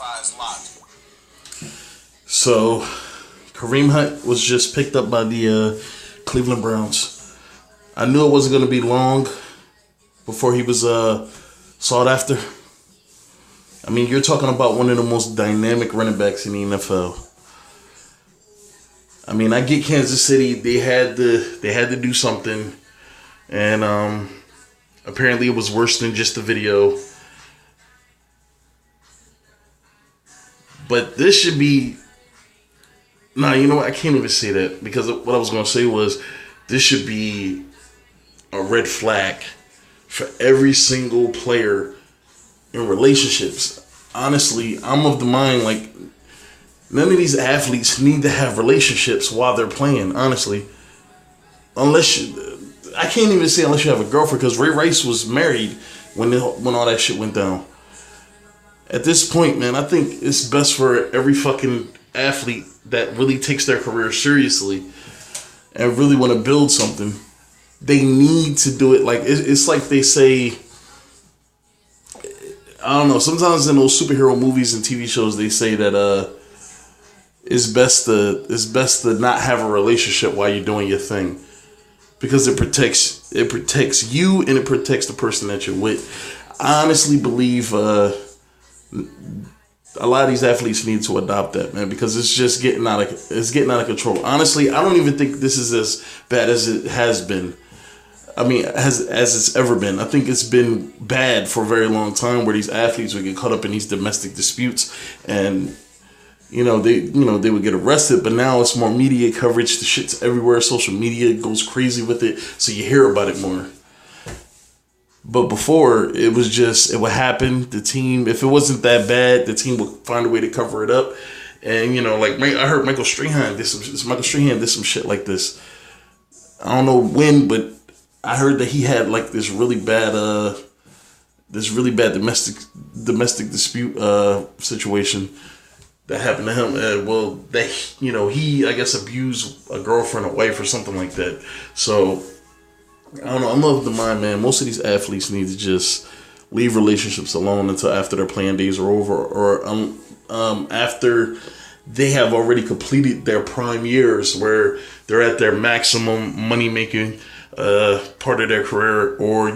defies logic. So, Kareem Hunt was just picked up by the Cleveland Browns. I knew it wasn't going to be long before he was sought after. I mean, you're talking about one of the most dynamic running backs in the NFL. I mean, I get Kansas City. They had to do something, and apparently it was worse than just the video. But this should be. Nah, you know what? I can't even say that, because what I was going to say was this should be a red flag for every single player in relationships. Honestly, I'm of the mind, like, none of these athletes need to have relationships while they're playing, honestly. Unless I can't even say unless you have a girlfriend, because Ray Rice was married when all that shit went down. At this point, man, I think it's best for every fucking athlete that really takes their career seriously and really want to build something. They need to do it. Like, it's like they say, I don't know, sometimes in those superhero movies and TV shows they say that it's best to not have a relationship while you're doing your thing, because it protects you and it protects the person that you're with. I honestly believe a lot of these athletes need to adopt that, man, because it's just getting out of control. Honestly, I don't even think this is as bad as it has been. I mean, as it's ever been. I think it's been bad for a very long time, where these athletes would get caught up in these domestic disputes, and they would get arrested. But now it's more media coverage. The shit's everywhere. Social media goes crazy with it, so you hear about it more. But before, it would happen. The team, if it wasn't that bad, the team would find a way to cover it up. And, like, I heard Michael Strahan did some shit like this. I don't know when, but I heard that he had, like, this really bad domestic dispute situation that happened to him. He, I guess, abused a girlfriend or wife or something like that. So I don't know. I'm of the mind, man. Most of these athletes need to just leave relationships alone until after their playing days are over, or after they have already completed their prime years, where they're at their maximum money making part of their career, or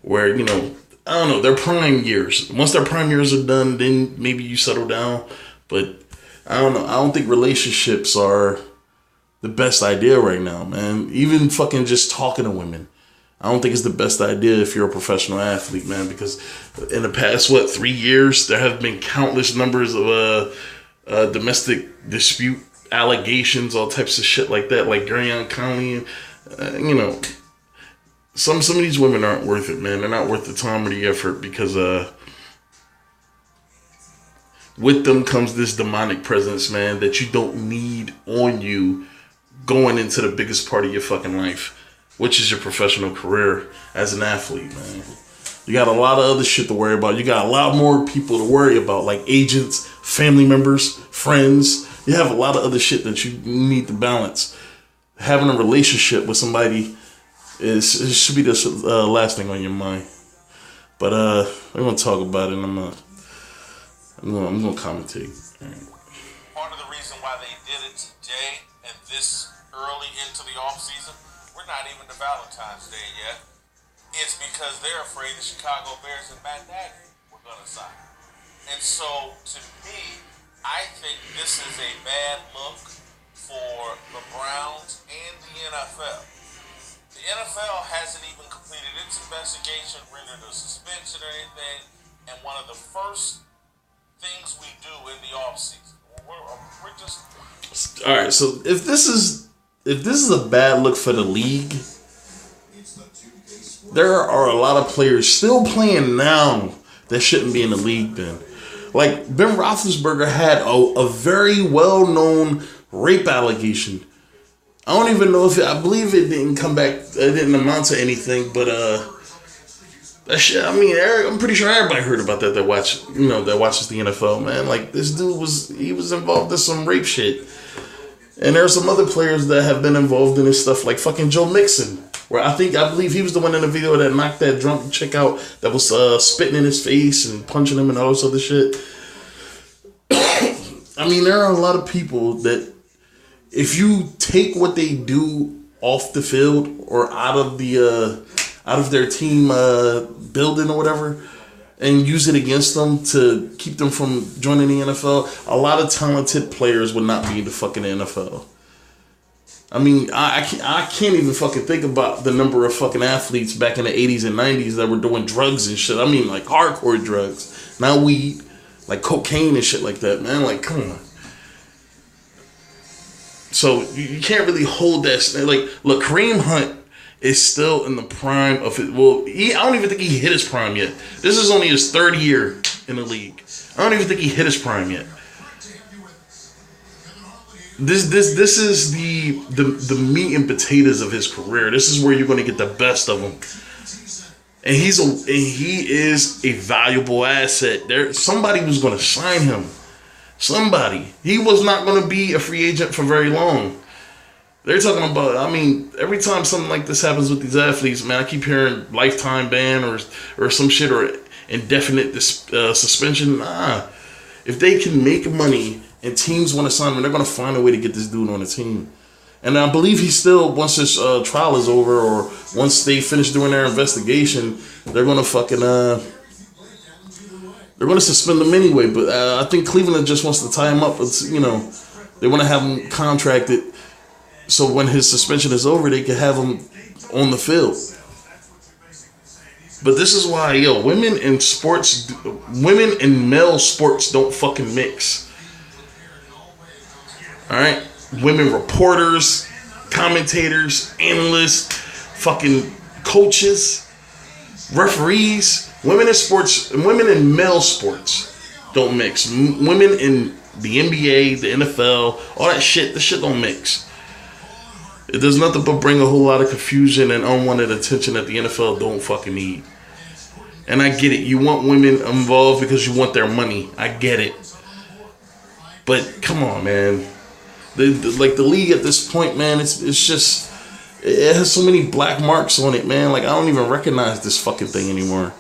where I don't know, their prime years. Once their prime years are done, then maybe you settle down. But I don't know. I don't think relationships are the best idea right now, man. Even fucking just talking to women, I don't think it's the best idea if you're a professional athlete, man, because in the past 3 years there have been countless numbers of domestic dispute allegations, all types of shit like that, like Gurion Conley. Some of these women aren't worth it, man. They're not worth the time or the effort, because with them comes this demonic presence, man, that you don't need on you going into the biggest part of your fucking life, which is your professional career as an athlete, man. You got a lot of other shit to worry about. You got a lot more people to worry about, like agents, family members, friends. You have a lot of other shit that you need to balance. Having a relationship with somebody it should be the last thing on your mind. But we're gonna talk about it, and I'm gonna commentate. All right. Part of the reason why they did it today and this early into the off season, we're not even to Valentine's Day yet. It's because they're afraid the Chicago Bears and Matt Nagy were gonna sign. And so, to me, I think this is a bad look for the Browns and the NFL. The NFL hasn't even completed its investigation, rendered a suspension or anything, and one of the first things we do in the offseason, we're just... All right, so if this is a bad look for the league, there are a lot of players still playing now that shouldn't be in the league then. Like, Ben Roethlisberger had a very well-known rape allegation. I don't even know I believe it didn't come back, it didn't amount to anything, but that shit, I mean, I'm pretty sure everybody heard about that watches the NFL, man. Like, this dude was involved in some rape shit. And there are some other players that have been involved in this stuff, like fucking Joe Mixon, where I believe he was the one in the video that knocked that drunk chick out that was spitting in his face and punching him and all this other shit. I mean, there are a lot of people that if you take what they do off the field or out of their team building or whatever, and use it against them to keep them from joining the NFL, a lot of talented players would not be in the fucking NFL. I mean, I can't even fucking think about the number of fucking athletes back in the 80s and 90s that were doing drugs and shit. I mean, like hardcore drugs, not weed, like cocaine and shit like that, man. Like, come on. So you can't really hold that. Like, look, Kareem Hunt is still in the prime of it. Well, I don't even think he hit his prime yet. This is only his third year in the league. I don't even think he hit his prime yet. This is the meat and potatoes of his career. This is where you're going to get the best of him. And he is a valuable asset. Somebody was going to sign him. Somebody. He was not going to be a free agent for very long. They're talking about, I mean, every time something like this happens with these athletes, man, I keep hearing lifetime ban or some shit or indefinite suspension. Nah. If they can make money and teams want to sign him, they're going to find a way to get this dude on the team. And I believe he still, once his trial is over or once they finish doing their investigation, they're going to fucking, they're going to suspend him anyway. But I think Cleveland just wants to tie him up. It's, you know, they want to have him contracted so when his suspension is over, they can have him on the field. But this is why, women and male sports don't fucking mix. All right? Women reporters, commentators, analysts, fucking coaches, referees. Women in sports, women in male sports don't mix. Women in the NBA, the NFL, all that shit, the shit don't mix. It does nothing but bring a whole lot of confusion and unwanted attention that the NFL don't fucking need. And I get it. You want women involved because you want their money. I get it. But come on, man. The league at this point, man, it's just, it has so many black marks on it, man. Like, I don't even recognize this fucking thing anymore.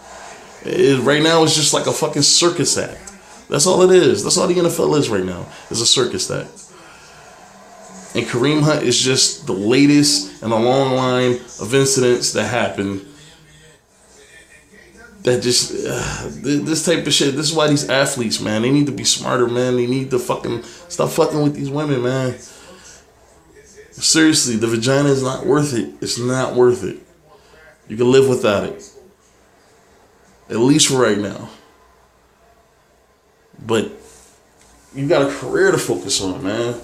Right now, it's just like a fucking circus act. That's all it is. That's all the NFL is right now. It's a circus act. And Kareem Hunt is just the latest in a long line of incidents that happen. That just, this type of shit. This is why these athletes, man, they need to be smarter, man. They need to fucking stop fucking with these women, man. Seriously, the vagina is not worth it. It's not worth it. You can live without it. At least for right now. But you got a career to focus on, man.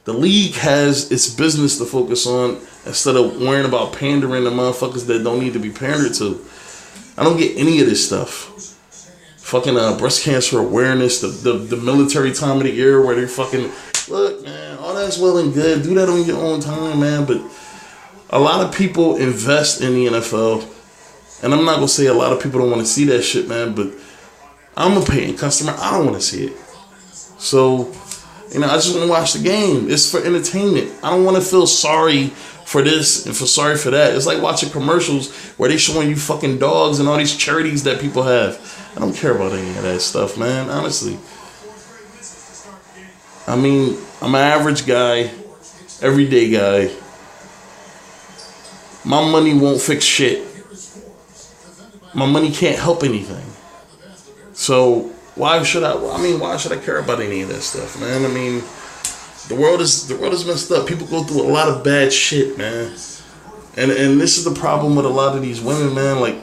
The league has its business to focus on instead of worrying about pandering to motherfuckers that don't need to be pandered to. I don't get any of this stuff. Fucking breast cancer awareness, the military time of the year where they're fucking, look, man, all that's well and good. Do that on your own time, man. But a lot of people invest in the NFL. And I'm not going to say a lot of people don't want to see that shit, man. But I'm a paying customer. I don't want to see it. So, I just want to watch the game. It's for entertainment. I don't want to feel sorry for this and feel sorry for that. It's like watching commercials where they showing you fucking dogs and all these charities that people have. I don't care about any of that stuff, man, honestly. I mean, I'm an average guy, everyday guy. My money won't fix shit. My money can't help anything. So why should I care about any of that stuff, man? I mean, the world is messed up. People go through a lot of bad shit, man. And this is the problem with a lot of these women, man. Like,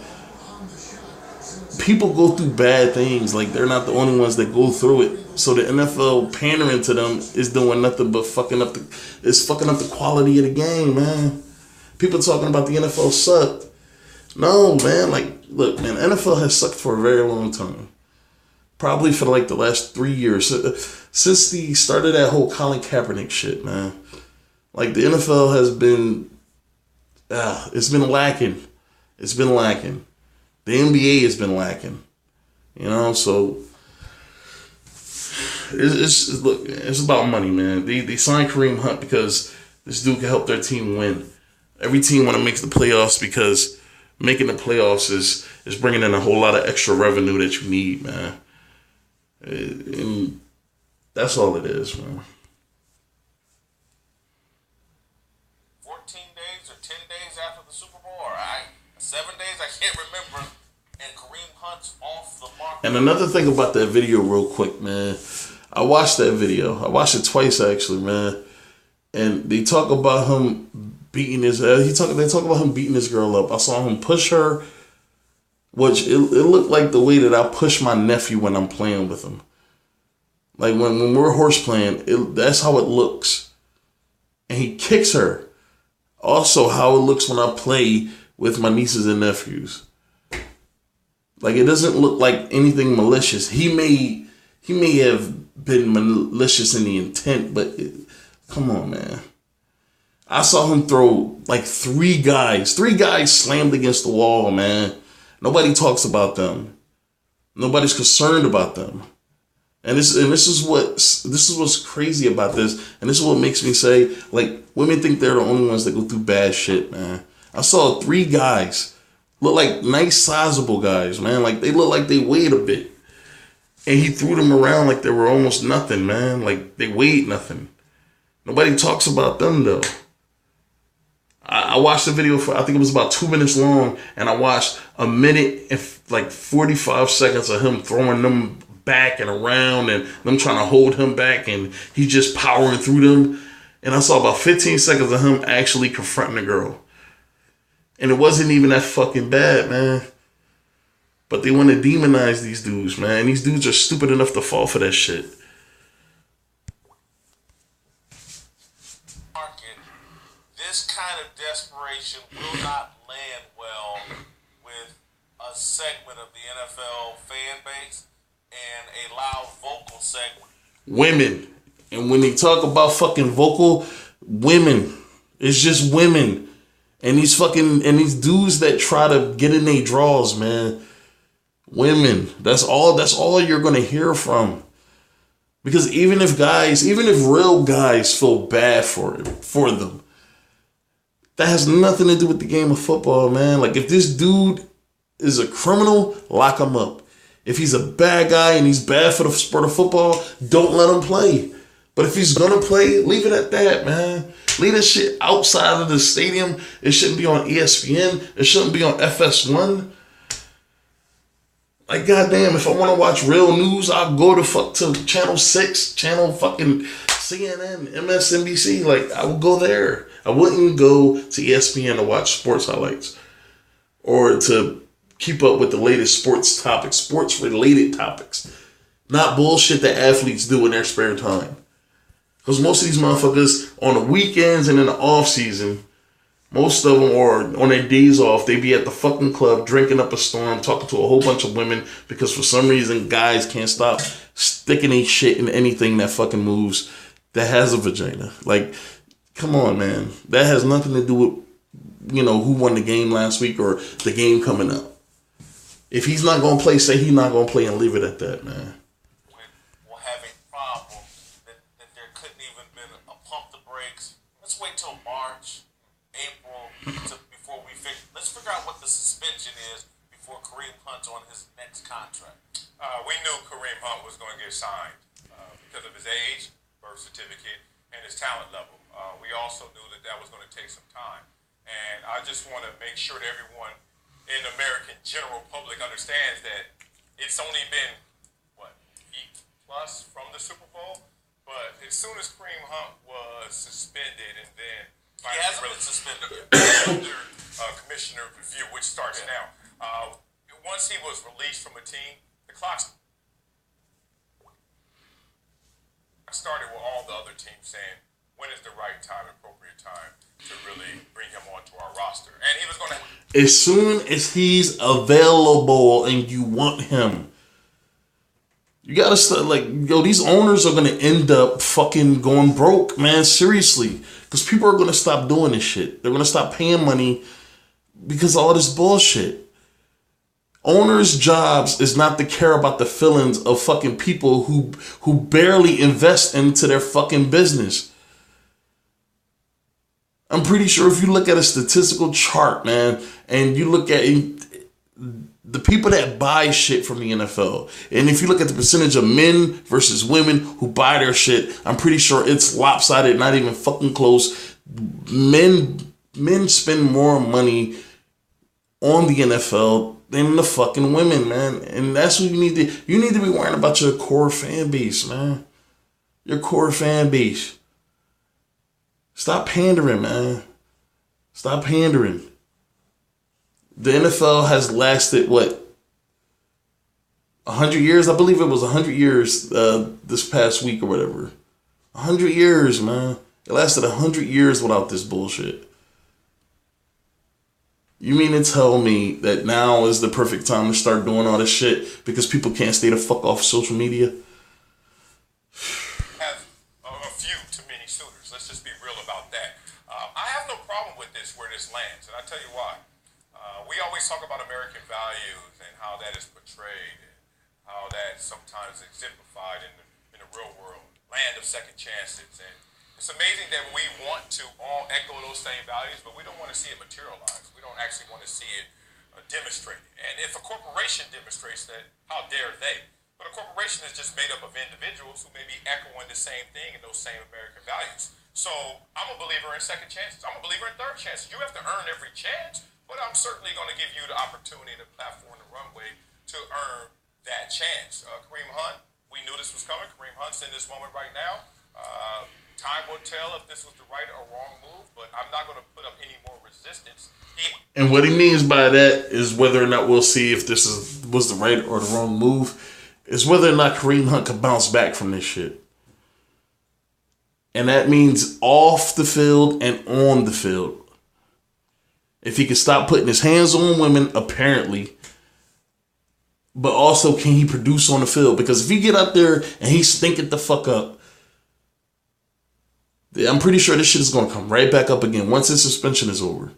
people go through bad things. Like, they're not the only ones that go through it. So the NFL pandering to them is doing nothing but fucking up the quality of the game, man. People talking about the NFL sucked. No, man. Like, look, man, NFL has sucked for a very long time. Probably for like the last 3 years. Since the start of that whole Colin Kaepernick shit, man. Like, the NFL has been, it's been lacking. It's been lacking. The NBA has been lacking. So it's about money, man. They signed Kareem Hunt because this dude can help their team win. Every team want to make the playoffs because making the playoffs is bringing in a whole lot of extra revenue that you need, man. And That's all it is, man. 14 days or 10 days after the Super Bowl, or 7 days, I can't remember. And Kareem Hunt's off the market. And another thing about that video, real quick, man. I watched that video. I watched it twice, actually, man. And they talk about him beating his. They talk about him beating this girl up. I saw him push her, which it looked like the way that I push my nephew when I'm playing with him. Like when we're horse playing, that's how it looks. And he kicks her. Also, how it looks when I play with my nieces and nephews. Like, it doesn't look like anything malicious. He may have been malicious in the intent, but come on, man. I saw him throw like three guys. 3 guys slammed against the wall, man. Nobody talks about them. Nobody's concerned about them. And this is what's crazy about this. And this is what makes me say, like, women think they're the only ones that go through bad shit, man. I saw 3 guys. Look like nice, sizable guys, man. Like, they look like they weighed a bit. And he threw them around like they were almost nothing, man. Like, they weighed nothing. Nobody talks about them, though. I watched the video for, I think it was about 2 minutes long. And I watched a minute and like 45 seconds of him throwing them back and around. And them trying to hold him back. And he's just powering through them. And I saw about 15 seconds of him actually confronting the girl. And it wasn't even that fucking bad, man. But they want to demonize these dudes, man. These dudes are stupid enough to fall for that shit. This kind of desperation will not land well with a segment of the NFL fan base and a loud vocal segment. Women. And when they talk about fucking vocal, women. It's just women. And these dudes that try to get in their draws, man. Women. That's all you're gonna hear from. Because even if real guys feel bad for them, that has nothing to do with the game of football, man. Like, if this dude is a criminal, lock him up. If he's a bad guy and he's bad for the sport of football, don't let him play. But if he's gonna play, leave it at that, man. Leave this shit outside of the stadium. It shouldn't be on ESPN. It shouldn't be on FS1. Like, goddamn, if I want to watch real news, I'll go to Channel 6, Channel fucking CNN, MSNBC. Like, I would go there. I wouldn't go to ESPN to watch sports highlights or to keep up with the latest sports topics, sports-related topics. Not bullshit that athletes do in their spare time. Because most of these motherfuckers, on the weekends and in the off-season, most of them, or on their days off, they be at the fucking club drinking up a storm, talking to a whole bunch of women because for some reason guys can't stop sticking their shit in anything that fucking moves that has a vagina. Like, come on, man. That has nothing to do with, who won the game last week or the game coming up. If he's not going to play, say he's not going to play and leave it at that, man. We'll have a problem that there couldn't even been a pump the brakes. Let's wait till March. April before we let's figure out what the suspension is before Kareem Hunt's on his next contract. We knew Kareem Hunt was going to get signed because of his age, birth certificate, and his talent level. We also knew that was going to take some time. And I just want to make sure that everyone in the American general public understands that it's only been, week plus from the Super Bowl? But as soon as Kareem Hunt was suspended and then he hasn't been suspended. Commissioner review, which starts now. Once he was released from a team, the clock started with all the other teams saying, when is the right time, appropriate time to really bring him onto our roster? And he was going to... As soon as he's available and you want him, you gotta start, these owners are gonna end up fucking going broke, man, seriously. Because people are gonna stop doing this shit. They're gonna stop paying money because of all this bullshit. Owners' jobs is not to care about the feelings of fucking people who barely invest into their fucking business. I'm pretty sure if you look at a statistical chart, man, and you look at the people that buy shit from the NFL, and if you look at the percentage of men versus women who buy their shit, I'm pretty sure it's lopsided, not even fucking close. Men spend more money on the NFL than the fucking women, man. And that's what you need to be worrying about, your core fan base, man. Your core fan base. Stop pandering, man. Stop pandering. The NFL has lasted, 100 years? I believe it was 100 years this past week or whatever. 100 years, man. It lasted 100 years without this bullshit. You mean to tell me that now is the perfect time to start doing all this shit because people can't stay the fuck off social media? Have a few too many suitors. Let's just be real about that. I have no problem with this, where this lands, and I tell you why. We always talk about American values and how that is portrayed and how that sometimes exemplified in the real world, land of second chances. And it's amazing that we want to all echo those same values, but we don't want to see it materialize. We don't actually want to see it demonstrated. And if a corporation demonstrates that, how dare they? But a corporation is just made up of individuals who may be echoing the same thing and those same American values. So I'm a believer in second chances. I'm a believer in third chances. You have to earn every chance, but I'm certainly going to give you the opportunity and the platform, the runway to earn that chance. Kareem Hunt, we knew this was coming. Kareem Hunt's in this moment right now. Time will tell if this was the right or wrong move, but I'm not going to put up any more resistance. And what he means by that is whether or not we'll see if this was the right or the wrong move, is whether or not Kareem Hunt could bounce back from this shit. And that means off the field and on the field. If he can stop putting his hands on women, apparently, but also can he produce on the field? Because if he get out there and he's stinking the fuck up, I'm pretty sure this shit is going to come right back up again once his suspension is over.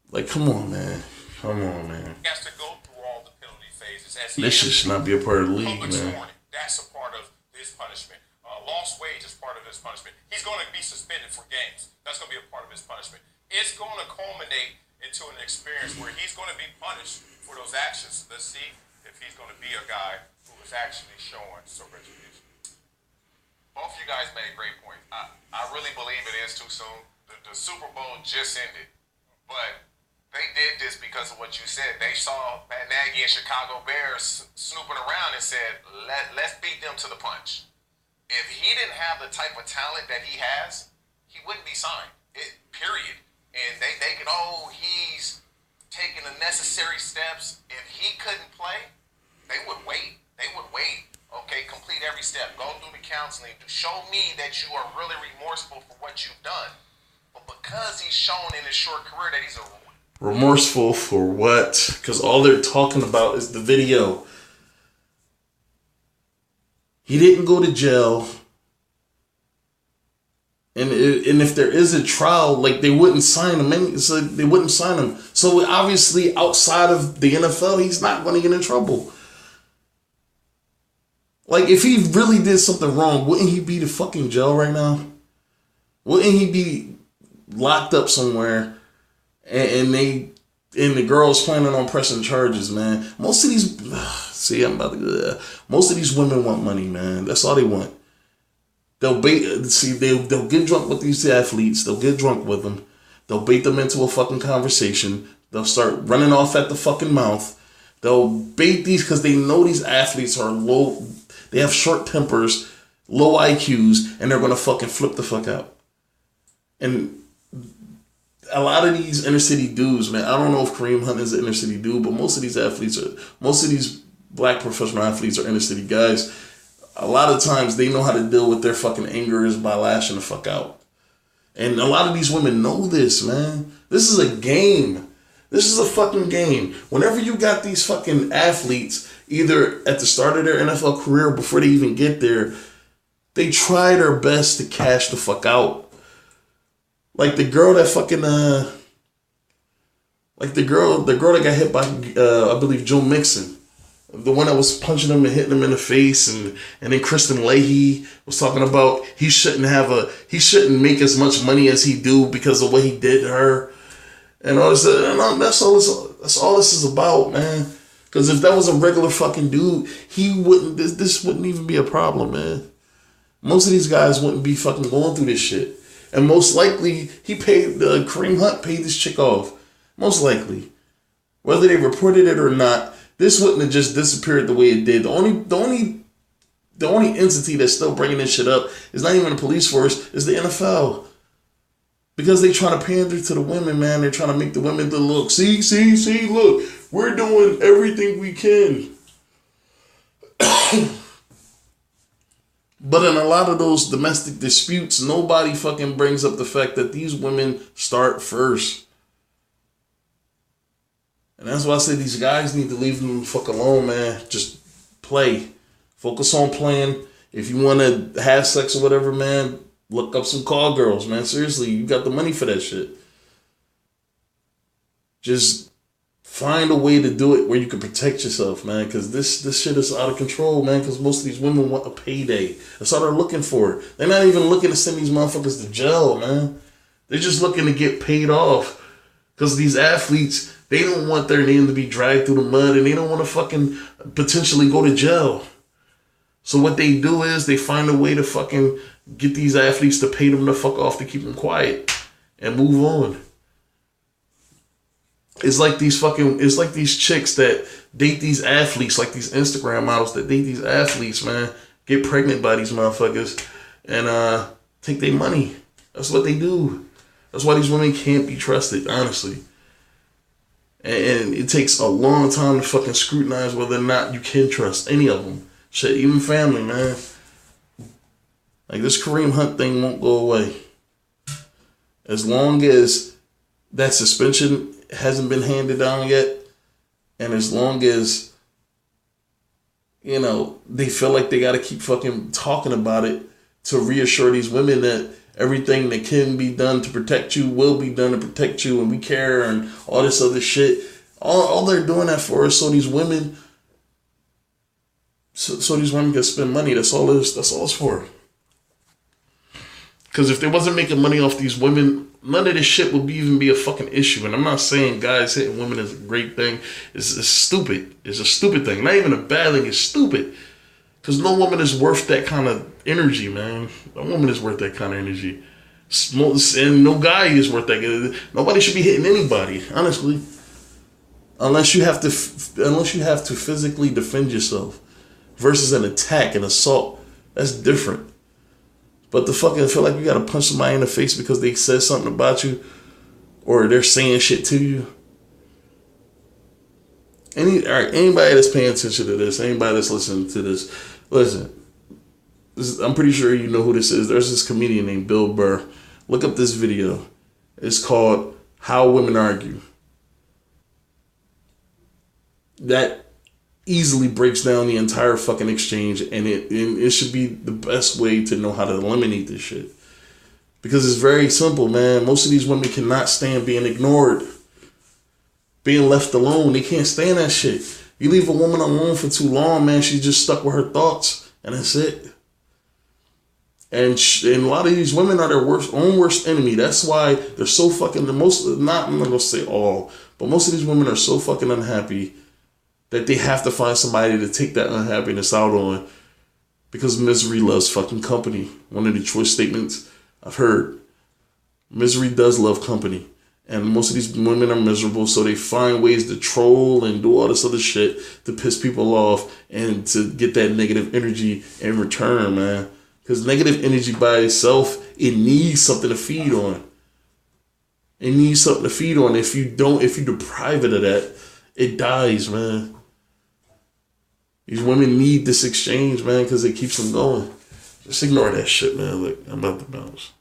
Like, come on, man. Come on, man. He has to go through all the penalty phases. This shit should not be a part of the league, man. That's a part of his punishment. Lost wage is part of his punishment. He's going to be suspended for games. That's going to be a part of his punishment. It's going to culminate into an experience where he's going to be punished for those actions. Let's see if he's going to be a guy who is actually showing some retribution. Both of you guys made great points. I really believe it is too soon. The Super Bowl just ended, but they did this because of what you said. They saw Matt Nagy and Chicago Bears snooping around and said, let's beat them to the punch. If he didn't have the type of talent that he has, he wouldn't be signed. Period. And they could, he's taking the necessary steps. If he couldn't play, they would wait. They would wait. Okay, complete every step. Go through the counseling. Show me that you are really remorseful for what you've done. But because he's shown in his short career that he's a... Remorseful for what? Because all they're talking about is the video. He didn't go to jail. And if there is a trial, like, they wouldn't sign him. So they wouldn't sign him. So obviously, outside of the NFL, he's not going to get in trouble. Like, if he really did something wrong, wouldn't he be in fucking jail right now? Wouldn't he be locked up somewhere? And the girl's planning on pressing charges, man. Most of these, most of these women want money, man. That's all they want. They'll get drunk with these athletes. They'll get drunk with them. They'll bait them into a fucking conversation. They'll start running off at the fucking mouth. They'll bait these because they know these athletes are low. They have short tempers, low IQs, and they're going to fucking flip the fuck out. And a lot of these inner city dudes, man, I don't know if Kareem Hunt is an inner city dude, but most of these black professional athletes are inner city guys. A lot of times they know how to deal with their fucking anger is by lashing the fuck out. And a lot of these women know this, man. This is a game. This is a fucking game. Whenever you got these fucking athletes, either at the start of their NFL career or before they even get there, they try their best to cash the fuck out. Like the girl that fucking, the girl that got hit by, I believe, Joe Mixon. The one that was punching him and hitting him in the face, and then Kristen Leahy was talking about he shouldn't make as much money as he do because of what he did to her. And all this, and that's all this is about, man. Because if that was a regular fucking dude, he wouldn't. This wouldn't even be a problem, man. Most of these guys wouldn't be fucking going through this shit. And most likely, Kareem Hunt paid this chick off. Most likely, whether they reported it or not, this wouldn't have just disappeared the way it did. The only entity that's still bringing this shit up is not even the police force, it's the NFL. Because they trying to pander to the women, man. They're trying to make the women to look. See, look. We're doing everything we can. But in a lot of those domestic disputes, nobody fucking brings up the fact that these women start first. And that's why I say these guys need to leave them the fuck alone, man. Just play. Focus on playing. If you want to have sex or whatever, man, look up some call girls, man. Seriously, you got the money for that shit. Just find a way to do it where you can protect yourself, man. Because this shit is out of control, man. Because most of these women want a payday. That's all they're looking for. They're not even looking to send these motherfuckers to jail, man. They're just looking to get paid off. Because these athletes, they don't want their name to be dragged through the mud. And they don't want to fucking potentially go to jail. So what they do is they find a way to fucking get these athletes to pay them the fuck off to keep them quiet and move on. It's like these chicks that date these athletes, like these Instagram models that date these athletes, man, get pregnant by these motherfuckers and take their money. That's what they do. That's why these women can't be trusted, honestly. And it takes a long time to fucking scrutinize whether or not you can trust any of them. Shit, even family, man. Like, this Kareem Hunt thing won't go away. As long as that suspension hasn't been handed down yet, and as long as, you know, they feel like they got to keep fucking talking about it to reassure these women that everything that can be done to protect you will be done to protect you, and we care, and all this other shit. All they're doing that for is so these women can spend money. That's all it's for. Because if they wasn't making money off these women, none of this shit would even be a fucking issue. And I'm not saying guys hitting women is a great thing. It's stupid. It's a stupid thing. Not even a bad thing. It's stupid. Because no woman is worth that kind of energy, man. No woman is worth that kind of energy. And no guy is worth that. Nobody should be hitting anybody, honestly. Unless you have to physically defend yourself. Versus an attack, an assault. That's different. But to fucking feel like you gotta punch somebody in the face because they said something about you or they're saying shit to you. Anybody that's paying attention to this, anybody that's listening to this, listen. I'm pretty sure you know who this is. There's this comedian named Bill Burr. Look up this video. It's called How Women Argue. That easily breaks down the entire fucking exchange, and it should be the best way to know how to eliminate this shit. Because it's very simple, man. Most of these women cannot stand being ignored, being left alone. They can't stand that shit. You leave a woman alone for too long, man, she's just stuck with her thoughts, and that's it. And a lot of these women are their own worst enemy. That's why they're so fucking, I'm not gonna say all, but most of these women are so fucking unhappy that they have to find somebody to take that unhappiness out on, because misery loves fucking company. One of the choice statements I've heard. Misery does love company. And most of these women are miserable, so they find ways to troll and do all this other shit to piss people off and to get that negative energy in return, man. Because negative energy by itself, it needs something to feed on. It needs something to feed on. If you deprive it of that, it dies, man. These women need this exchange, man, because it keeps them going. Just ignore that shit, man. Look, I'm about to bounce.